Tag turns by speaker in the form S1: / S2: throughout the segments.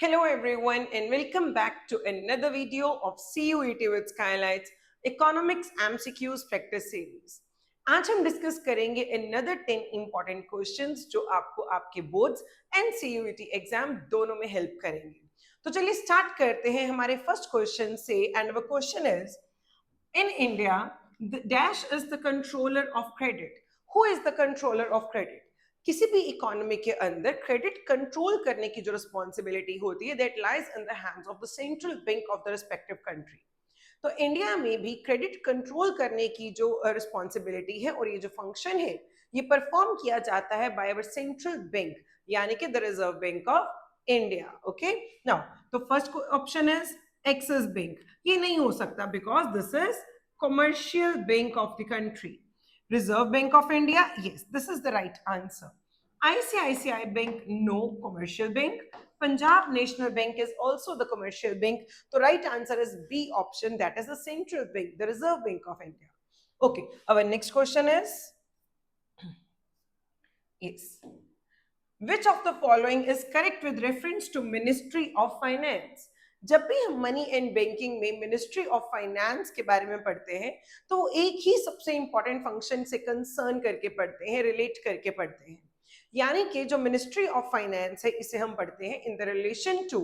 S1: Hello everyone and welcome back to another video of CUET with Skylights Economics MCQs Practice Series। आज हम discuss करेंगे another 10 important questions जो आपको आपके boards and CUET exam दोनों में हेल्प करेंगे। तो चलिए स्टार्ट करते हैं हमारे फर्स्ट क्वेश्चन से एंड वो question is in India the dash is the controller of credit। who is the controller of credit? किसी भी इकोनॉमी के अंदर क्रेडिट कंट्रोल करने की जो रिस्पॉन्सिबिलिटी होती है that lies in the hands of the central bank of the respective country. तो इंडिया में भी क्रेडिट कंट्रोल करने की जो रिस्पॉन्सिबिलिटी है और ये जो फंक्शन है ये परफॉर्म किया जाता है बाय अवर सेंट्रल बैंक यानी कि the Reserve Bank of India. Okay now तो first option is Axis Bank. ये नहीं हो सकता because this is commercial bank of the country. Reserve Bank of India, yes, this is the right answer. ICICI Bank, no, commercial bank. Punjab National Bank is also the commercial bank. The right answer is B option, that is the central bank, the Reserve Bank of India. Okay, our next question is, yes, which of the following is correct with reference to Ministry of Finance? जब भी हम money and banking में ministry of finance के बारे में पढ़ते हैं तो वो एक ही सबसे इंपॉर्टेंट फंक्शन से कंसर्न करके पढ़ते हैं, रिलेट करके पढ़ते हैं। यानी कि जो मिनिस्ट्री ऑफ फाइनेंस है इसे हम पढ़ते हैं in the relation to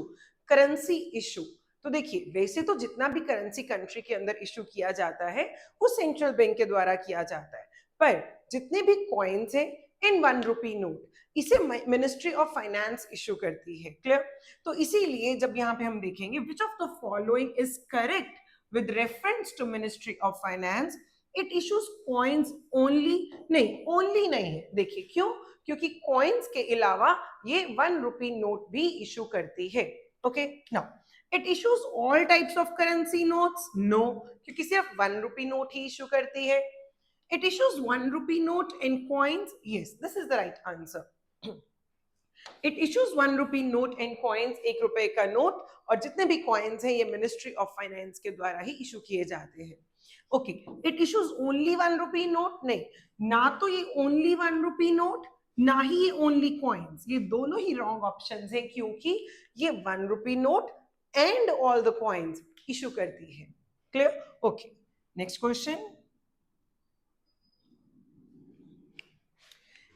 S1: currency issue. तो देखिए वैसे तो जितना भी करेंसी कंट्री के अंदर इशू किया जाता है वो सेंट्रल बैंक के द्वारा किया जाता है, पर जितने भी कॉइन्स हैं इन 1 रुपी नोट इसे मिनिस्ट्री ऑफ फाइनेंस इशू करती है। क्लियर? तो इसीलिए जब यहाँ पे हम देखेंगे which of the following is correct with reference to ministry of finance, it issues coins only, नहीं ओनली नहीं है। देखिए क्यों? क्योंकि कॉइन्स के अलावा ये 1 रुपी नोट भी इशू करती है। Okay now it issues all types of currency notes, no, क्योंकि सिर्फ 1 रुपी नोट ही इशू करती है। It issues 1 rupee note and coins. Yes, this is the right answer. It issues 1 rupee note and coins, 1 रुपए का note, और जितने भी coins हैं ये मिनिस्ट्री ऑफ फाइनेंस के द्वारा ही इशू किए जाते हैं। Okay, it issues only 1 rupee note, नहीं, ना तो ये ओनली 1 रुपी नोट ना ही ये ओनली कॉइन्स, ये दोनों ही रॉन्ग ऑप्शंस हैं क्योंकि ये 1 rupee note and all the coins issue करती है। Clear? Okay, next question.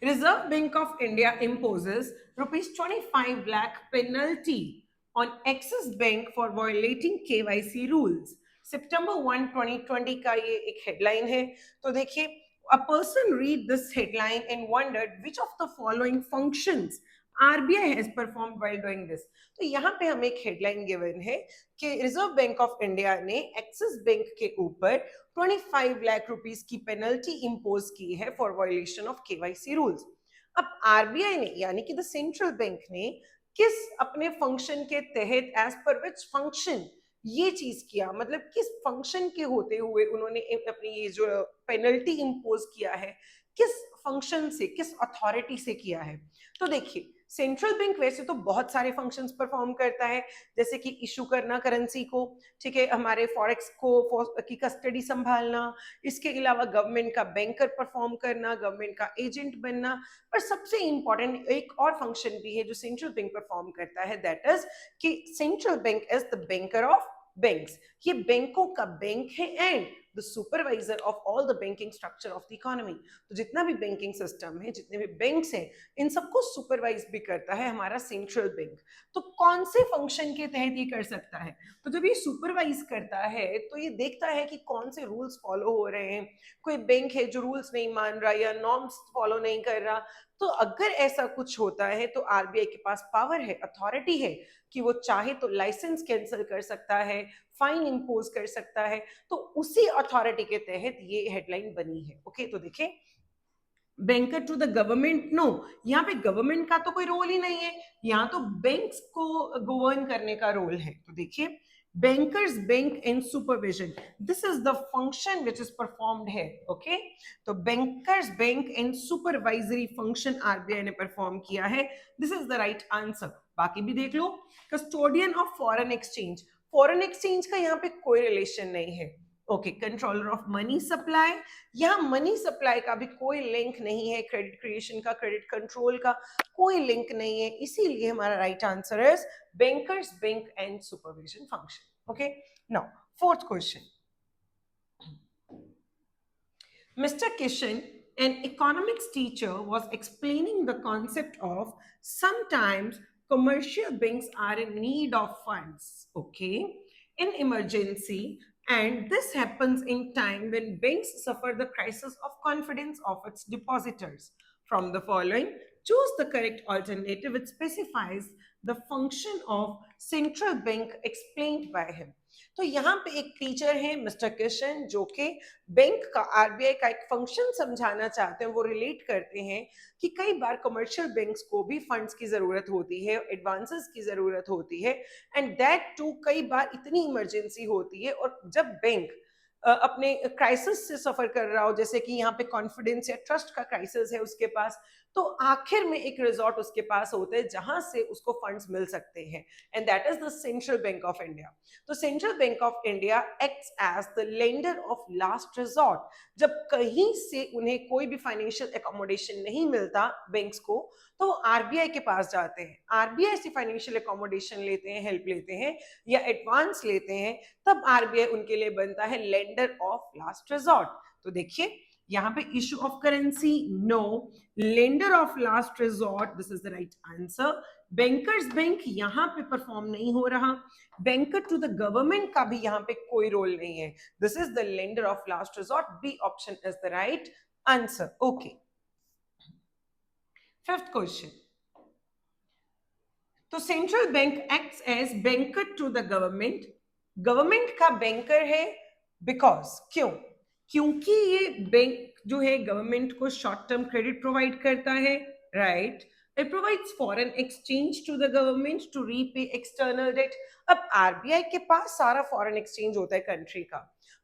S1: Reserve Bank of India imposes rupees 25 lakh penalty on Axis Bank for violating KYC rules। September 1, 2020 का ये एक हेडलाइन है। तो देखिए, a person read this headline and wondered which of the following functions RBI has performed while doing this। तो यहाँ पे हमें एक हेडलाइन गिवन है कि रिजर्व बैंक ऑफ इंडिया ने एक्सिस बैंक के ऊपर 25 लाख रुपीस की पेनल्टी इंपोज की है for violation of KYC rules. अब आरबीआई ने यानी कि द सेंट्रल बैंक ने किस अपने फंक्शन के तहत, एज पर विच फंक्शन ये चीज किया, मतलब किस फंक्शन के होते हुए उन्होंने अपनी ये जो पेनल्टी इंपोज किया है, किस फंक्शन से, किस अथॉरिटी से किया है। तो देखिए सेंट्रल बैंक वैसे तो बहुत सारे फंक्शंस परफॉर्म करता है, जैसे कि इशू करना करेंसी को, ठीक है, हमारे फॉरेक्स को की कस्टडी संभालना, इसके अलावा गवर्नमेंट का बैंकर परफॉर्म करना, गवर्नमेंट का एजेंट बनना, पर सबसे इंपॉर्टेंट एक और फंक्शन भी है जो सेंट्रल बैंक परफॉर्म करता है, दैट इज कि central bank is the banker of banks. ये बैंकों का बैंक है and the supervisor of all the banking structure of the economy. तो जितना भी बैंकिंग सिस्टम है, जितने भी बैंक्स हैं, इन सबको सुपरवाइज भी करता है हमारा सेंट्रल बैंक। तो कौन से फंक्शन के तहत ये कर सकता है? तो जब ये सुपरवाइज करता है तो ये देखता है कि कौन से रूल्स फॉलो हो रहे हैं, कोई बैंक है जो रूल्स नहीं मान रहा या नॉर्म्स फॉलो नहीं कर रहा। तो अगर ऐसा कुछ होता है तो आरबीआई के पास पावर है, अथॉरिटी है कि वो चाहे तो लाइसेंस कैंसिल कर सकता है, फाइन इंपोज कर सकता है। तो उसी अथॉरिटी के तहत ये हेडलाइन बनी है। ओके, तो देखिए banker to the government, no, यहाँ पे गवर्नमेंट का तो कोई रोल ही नहीं है, यहाँ तो बैंक्स को गवर्न करने का रोल है। तो देखिए bankers bank in supervision, this is the function which is performed है। ओके, तो bankers bank in supervisory function RBI ने परफॉर्म किया है, this is the right answer. बाकी भी देख लो, custodian of foreign exchange, foreign exchange का यहाँ पे कोई रिलेशन नहीं है, okay, controller of money supply, यहाँ मनी सप्लाई का भी कोई लिंक नहीं है, क्रेडिट क्रिएशन का, क्रेडिट कंट्रोल का कोई लिंक नहीं है, इसीलिए हमारा right answer is bankers bank and supervision function. Okay, now fourth question. Mr. Kishan, an economics teacher, was explaining the concept of sometimes commercial banks are in need of funds, okay, in emergency, and this happens in time when banks suffer the crisis of confidence of its depositors. From the following, choose the correct alternative which specifies the function of central bank explained by him. तो यहाँ पे एक teacher है mister Kishan जो कि bank का, RBI का एक फंक्शन समझाना चाहते हैं. वो रिलेट करते हैं कि कई बार कमर्शियल बैंक्स को भी फंड्स की जरूरत होती है, एडवांसेस की जरूरत होती है, एंड दैट टू कई बार इतनी इमरजेंसी होती है. और जब बैंक अपने क्राइसिस से सफर कर रहा हो, जैसे कि यहाँ पे कॉन्फिडेंस या ट्रस्ट का क्राइसिस है उसके पास, तो आखिर में एक रिजॉर्ट उसके पास होता है जहां से उसको फंड्स मिल सकते हैं, and that is the central bank of India. तो central bank of India acts as the lender of last resort. जब कहीं से उन्हें कोई भी फाइनेंशियल एकोमोडेशन नहीं मिलता बैंक्स को, तो वो आरबीआई के पास जाते हैं, आरबीआई से फाइनेंशियल एकोमोडेशन लेते हैं, हेल्प लेते हैं या एडवांस लेते हैं, तब आरबीआई उनके लिए बनता है लेंडर ऑफ लास्ट रिजॉर्ट. तो देखिए यहाँ पे issue of currency no, lender of last resort, this is the right answer. Bankers bank यहाँ पे परफॉर्म नहीं हो रहा, बैंकर टू द गवर्नमेंट का भी यहाँ पे कोई रोल नहीं है, this is the lender of last resort. B option is the right answer. Okay, fifth question. तो central bank acts as banker to the government. Government का बैंकर है बिकॉज, क्यों? क्योंकि ये बैंक जो है गवर्नमेंट को शॉर्ट टर्म क्रेडिट प्रोवाइड करता है, right. It provides foreign exchange to the government to repay external debt. अब आरबीआई के पास सारा फॉरेन एक्सचेंज होता है कंट्री का,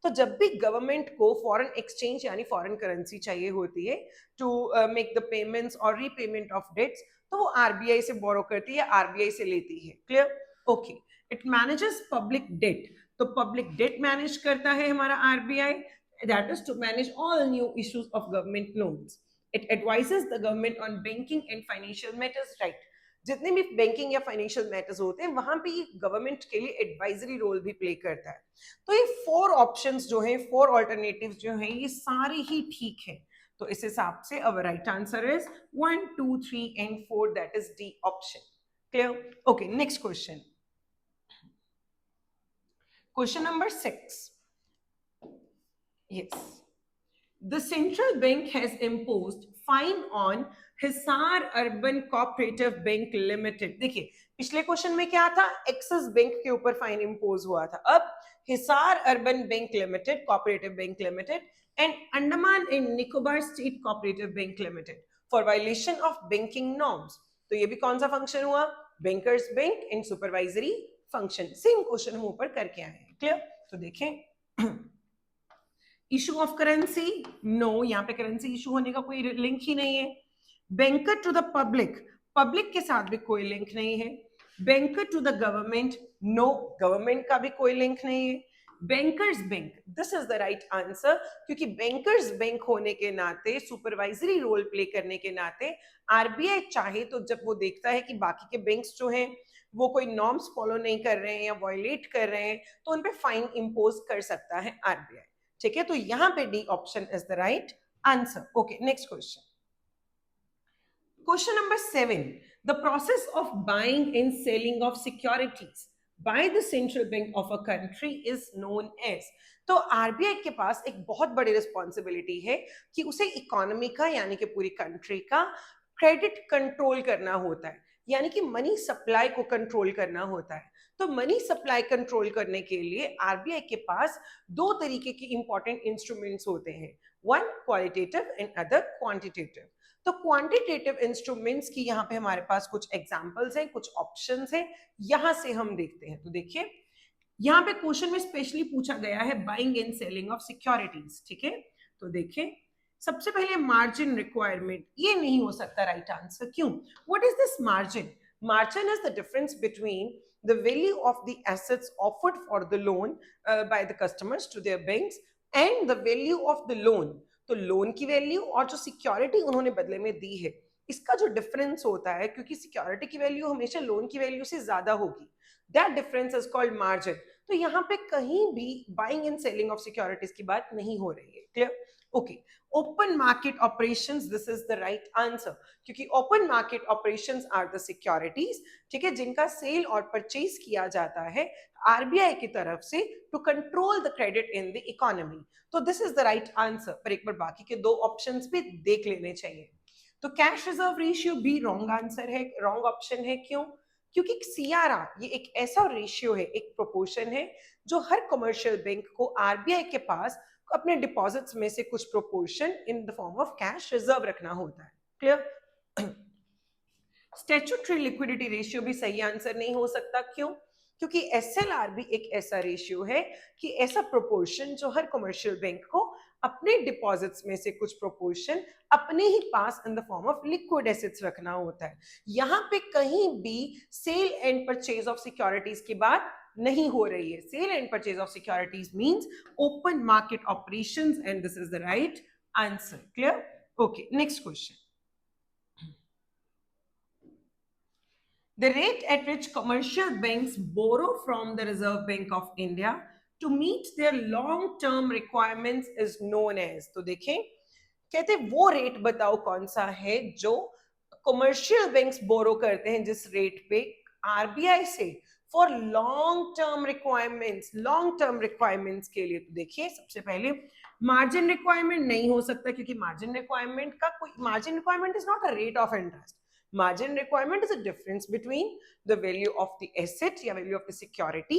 S1: तो जब भी गवर्नमेंट को फॉरेन एक्सचेंज यानी फॉरेन करेंसी चाहिए होती है टू मेक द पेमेंट्स और रीपेमेंट ऑफ डेट्स, तो वो आरबीआई से बोरो करती है, आरबीआई से लेती है. Clear? Okay. It manages public debt. तो पब्लिक डेट मैनेज करता है हमारा RBI, that is to manage all new issues of government loans. It advises the government on banking and financial matters, right. जितने भी banking या financial matters होते हैं वहां पे ये गवर्नमेंट के लिए एडवाइजरी रोल भी प्ले करता है. तो ये फोर ऑप्शंस जो हैं, फोर ऑल्टरनेटिव्स जो हैं, ये सारे ही ठीक है. तो इस हिसाब से अब right answer is 1, 2, 3 and 4, that is D option. Clear? Okay, next question. Question number 6. Yes. The central bank has imposed fine on Hisar Urban Cooperative Bank Limited. देखिए पिछले क्वेश्चन में क्या था, एक्सिस बैंक के ऊपर फाइन इंपोज हुआ था. अब Hisar urban bank limited, cooperative bank limited, and Andaman and Nicobar state cooperative bank limited for violation of banking norms. तो ये भी कौन सा फंक्शन हुआ? Bankers bank and supervisory function. Same question हम ऊपर करके आए हैं. क्लियर? तो देखें, इशू ऑफ करेंसी नो, यहाँ पे करेंसी इशू होने का कोई लिंक ही नहीं है. Banker to the public, public के साथ भी कोई लिंक नहीं है. Banker to the government no, government का भी कोई लिंक नहीं है. Bankers bank, this is the right answer, क्योंकि बैंकर्स बैंक होने के नाते, सुपरवाइजरी रोल प्ले करने के नाते, आरबीआई चाहे तो जब वो देखता है कि बाकी के बैंक्स जो हैं वो कोई नॉर्म्स फॉलो नहीं कर रहे हैं या वायलेट कर रहे हैं, तो उन पे फाइन इंपोज कर सकता है आरबीआई. ठीक है, तो यहां पे D option is the right answer. Okay, next question. Question number 7. The process of buying and selling of securities by the central bank of a country is known as. तो RBI के पास एक बहुत बड़ी रिस्पॉन्सिबिलिटी है कि उसे economy का यानी कि पूरी कंट्री का क्रेडिट कंट्रोल करना होता है, यानी कि मनी सप्लाई को कंट्रोल करना होता है. तो मनी सप्लाई कंट्रोल करने के लिए आरबीआई के पास दो तरीके के इंपॉर्टेंट इंस्ट्रूमेंट्स होते हैं, one qualitative and other quantitative. तो क्वांटिटेटिव इंस्ट्रूमेंट्स की यहाँ पे हमारे पास कुछ एग्जांपल्स हैं, कुछ ऑप्शंस हैं, यहां से हम देखते हैं. तो देखिए यहाँ पे क्वेश्चन में स्पेशली पूछा गया है buying and selling of securities. ठीक है, तो देखिए सबसे पहले मार्जिन रिक्वायरमेंट, ये नहीं हो सकता राइट आंसर. क्यों? What is this margin? Margin is the difference between the value of the assets offered for the loan by the customers to their banks and the value of the loan. तो loan की value और जो security उन्होंने बदले में दी है, इसका जो डिफरेंस होता है, क्योंकि सिक्योरिटी की वैल्यू हमेशा लोन की वैल्यू से ज्यादा होगी, that difference is called margin. तो यहाँ पे कहीं भी buying and selling of securities की बात नहीं हो रही है. Clear? Okay. Open market operations, this is the right answer, क्योंकि open market operations are the securities, ठीक है, जिनका सेल और परचेज किया जाता है आरबीआई की तरफ से to control the credit in the economy. तो this is the right answer. पर एक बार बाकी के दो ऑप्शंस भी देख लेने चाहिए. तो कैश रिजर्व रेशियो भी रॉन्ग आंसर है, रॉन्ग ऑप्शन है. क्यों? क्योंकि सीआरआर ये एक ऐसा रेशियो है, एक प्रोपोर्शन है जो हर कमर्शियल बैंक को आरबीआई के पास अपने डिपॉजिट्स में से कुछ proportion in the form of cash reserve रखना होता है. क्लियर? स्टैट्यूटरी लिक्विडिटी रेशियो भी सही आंसर नहीं हो सकता. क्यों? क्योंकि एसएलआर भी एक ऐसा रेशियो है कि ऐसा प्रोपोर्शन जो हर कमर्शियल बैंक को अपने डिपॉजिट्स में से कुछ प्रोपोर्शन अपने ही पास in the form of liquid assets रखना होता है. यहाँ पे कहीं भी sale and purchase of securities की बात नहीं हो रही है. Sale and purchase of securities means open market operations and this is the right answer. Clear? Okay, next question. The rate at which commercial banks borrow from the Reserve Bank of India to meet their long-term requirements is known as. तो देखें, कहते वो rate बताओ कौन सा है जो commercial banks बोरो करते हैं, जिस रेट पे आरबीआई से फॉर लॉन्ग टर्म रिक्वायरमेंट्स के लिए. तो देखिए, सबसे पहले मार्जिन रिक्वायरमेंट नहीं हो सकता, क्योंकि margin requirement is not a rate of interest. Margin requirement is a difference between the value of the asset या value of the security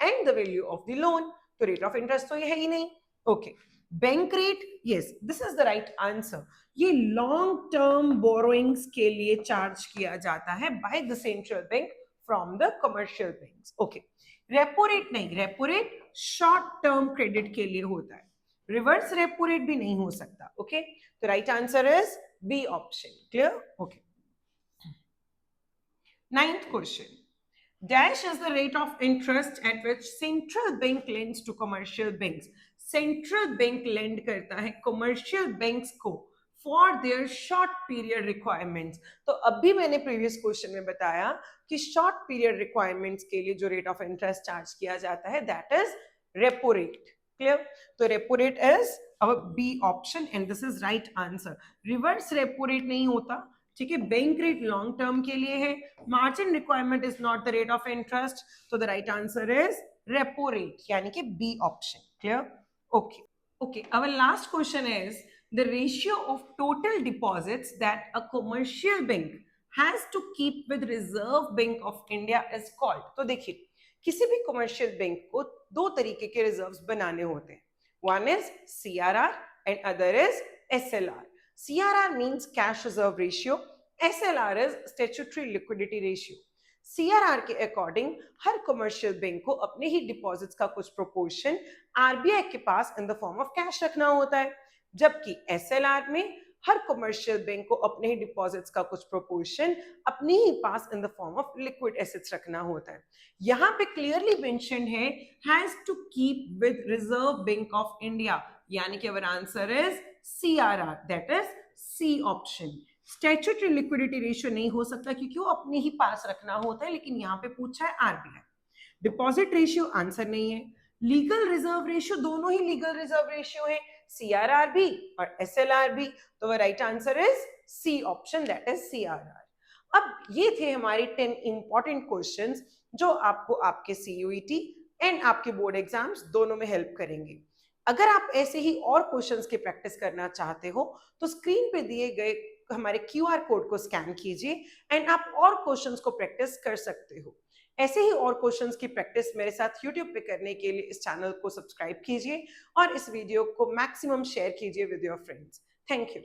S1: and the value of the loan. तो rate of interest तो ये है ही नहीं. Okay. Bank rate, yes, this is the right answer. ये long term borrowings के लिए charge किया जाता है by the central bank from the commercial banks. Okay. Repo rate नहीं, repo rate short term credit के लिए होता है. Reverse repo rate भी नहीं हो सकता. Okay. The right answer is B option. Clear? Okay. Ninth question. Dash is the rate of interest at which central bank lends to commercial banks. Central bank lend करता है commercial banks को for their short period requirements. तो अभी मैंने previous question में बताया कि short period requirements के लिए जो rate of interest charge किया जाता है, that is repo rate. Clear? तो repo rate is our B option and this is right answer. Reverse repo rate नहीं होता, ठीक है. बैंक रेट लॉन्ग टर्म के लिए है. Margin requirement is not the rate of interest. तो the right answer is repo rate, यानी कि B option. Clear? Okay. Okay, our last question is the ratio of total deposits that a commercial bank has to keep with Reserve Bank of India is called. तो देखिए, किसी भी commercial bank को दो तरीके के रिजर्व्स बनाने होते हैं. One is CRR and other is SLR. CRR means cash reserve ratio. SLR is statutory liquidity ratio. CRR के अकॉर्डिंग हर कमर्शियल बैंक को अपने ही डिपॉजिट्स का कुछ प्रोपोर्शन आरबीआई के पास in the form of cash रखना होता है, जबकि SLR में हर कमर्शियल बैंक को अपने ही डिपॉजिट्स का कुछ प्रोपोर्शन अपने ही पास in the form of liquid assets रखना होता है. यहाँ पे क्लियरली मेंशन है has to keep with Reserve Bank of India, यानी कि our answer is CRR, that is C option. Statutory liquidity ratio नहीं हो सकता क्योंकि वो अपने ही पास रखना होता है, लेकिन यहाँ पे पूछा है आरबीआई. डिपॉजिट रेशियो आंसर नहीं है. लीगल रिजर्व रेशियो, दोनों ही लीगल रिजर्व रेशियो है, CRR भी और SLR भी. तो वो right answer is C option, that is CRR. अब ये थे हमारे 10 इंपॉर्टेंट क्वेश्चंस जो आपको आपके CUET एंड आपके बोर्ड एग्जाम्स दोनों में हेल्प करेंगे. अगर आप ऐसे ही और क्वेश्चंस की प्रैक्टिस करना चाहते हो तो स्क्रीन पे दिए गए हमारे QR कोड को स्कैन कीजिए एंड आप और क्वेश्चंस को प्रैक्टिस कर सकते हो. ऐसे ही और क्वेश्चंस की प्रैक्टिस मेरे साथ YouTube पे करने के लिए इस चैनल को सब्सक्राइब कीजिए और इस वीडियो को मैक्सिमम शेयर कीजिए with your friends. Thank you.